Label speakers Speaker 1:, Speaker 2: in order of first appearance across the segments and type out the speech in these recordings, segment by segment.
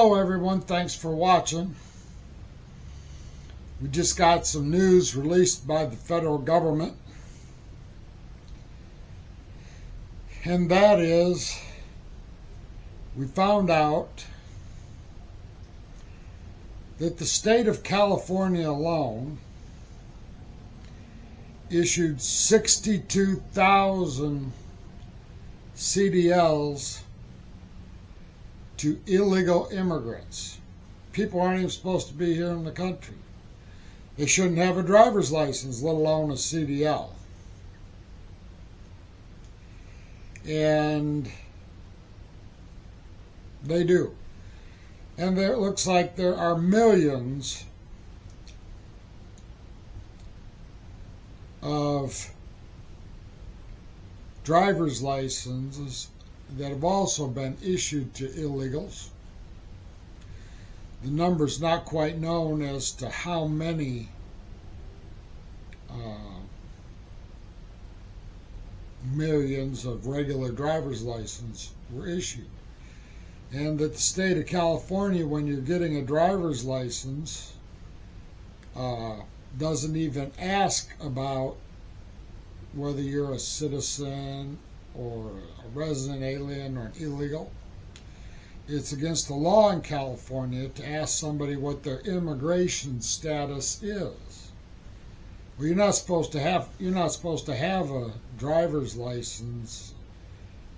Speaker 1: Hello everyone, thanks for watching. We just got some news released by the federal government, and that is we found out that the state of California alone issued 62,000 CDLs to illegal immigrants. People aren't even supposed to be here in the country. They shouldn't have a driver's license, let alone a CDL. And they do. And it looks like there are millions of driver's licenses that have also been issued to illegals. The number's not quite known as to how many millions of regular driver's licenses were issued. And that the state of California, when you're getting a driver's license, doesn't even ask about whether you're a citizen or a resident alien or an illegal. It's against the law in California to ask somebody what their immigration status is. Well, you're not supposed to have a driver's license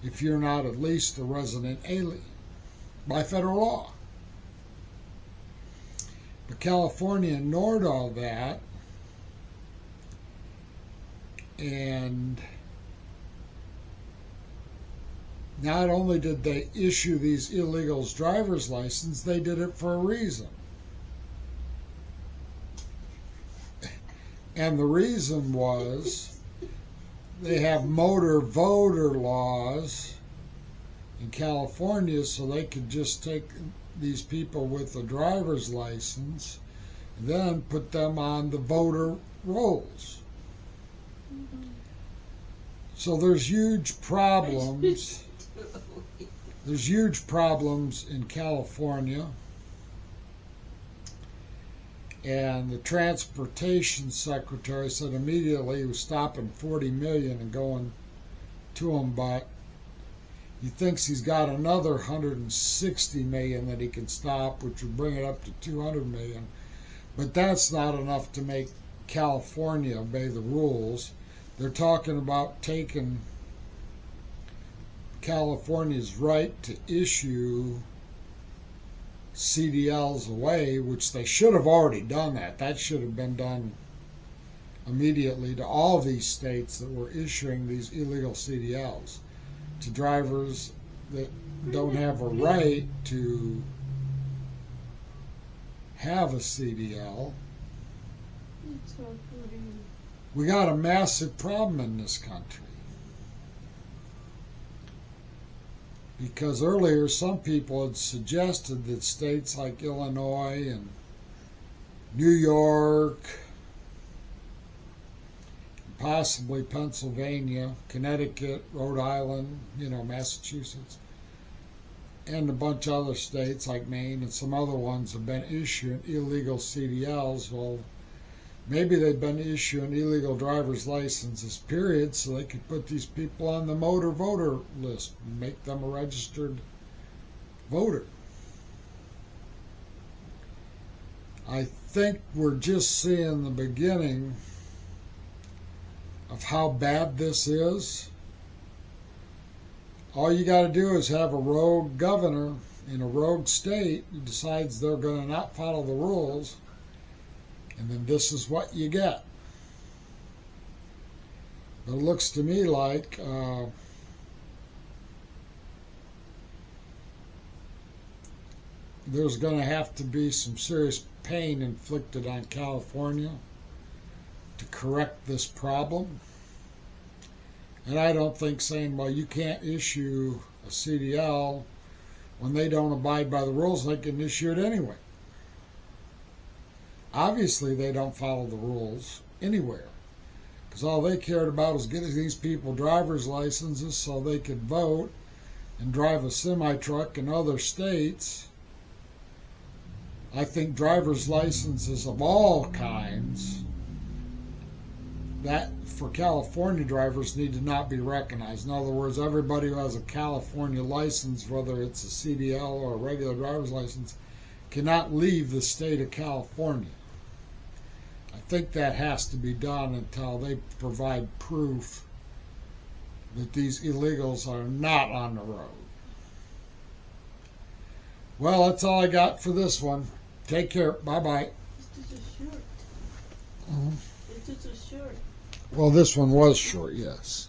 Speaker 1: if you're not at least a resident alien by federal law. But California ignored all that, and not only did they issue these illegals driver's license, they did it for a reason. And the reason was they have motor voter laws in California, so they could just take these people with a driver's license and then put them on the voter rolls. So there's huge problems. There's huge problems in California, and the transportation secretary said immediately he was stopping 40 million and going to them, but he thinks he's got another 160 million that he can stop, which would bring it up to 200 million. But that's not enough to make California obey the rules. They're talking about taking California's right to issue CDLs away, which they should have already done that. That should have been done immediately to all these states that were issuing these illegal CDLs to drivers that don't have a right to have a CDL. We got a massive problem in this country. Because earlier some people had suggested that states like Illinois and New York, possibly Pennsylvania, Connecticut, Rhode Island, Massachusetts, and a bunch of other states like Maine and some other ones have been issuing illegal CDLs. Well, maybe they've been issuing illegal driver's licenses, period, so they could put these people on the motor voter list and make them a registered voter. I think we're just seeing the beginning of how bad this is. All you got to do is have a rogue governor in a rogue state who decides they're going to not follow the rules, and then this is what you get. But it looks to me like there's going to have to be some serious pain inflicted on California to correct this problem. And I don't think saying, well, you can't issue a CDL when they don't abide by the rules, they can issue it anyway. Obviously, they don't follow the rules anywhere, because all they cared about was getting these people driver's licenses so they could vote and drive a semi-truck in other states I think driver's licenses of all kinds that for California drivers need to not be recognized. In other words, everybody who has a California license, whether it's a CDL or a regular driver's license, cannot leave the state of California. I think that has to be done until they provide proof that these illegals are not on the road. Well, that's all I got for this one. Take care. Bye-bye.
Speaker 2: This is a short.
Speaker 1: Mhm.
Speaker 2: This is a short.
Speaker 1: Well, this one was short, yes.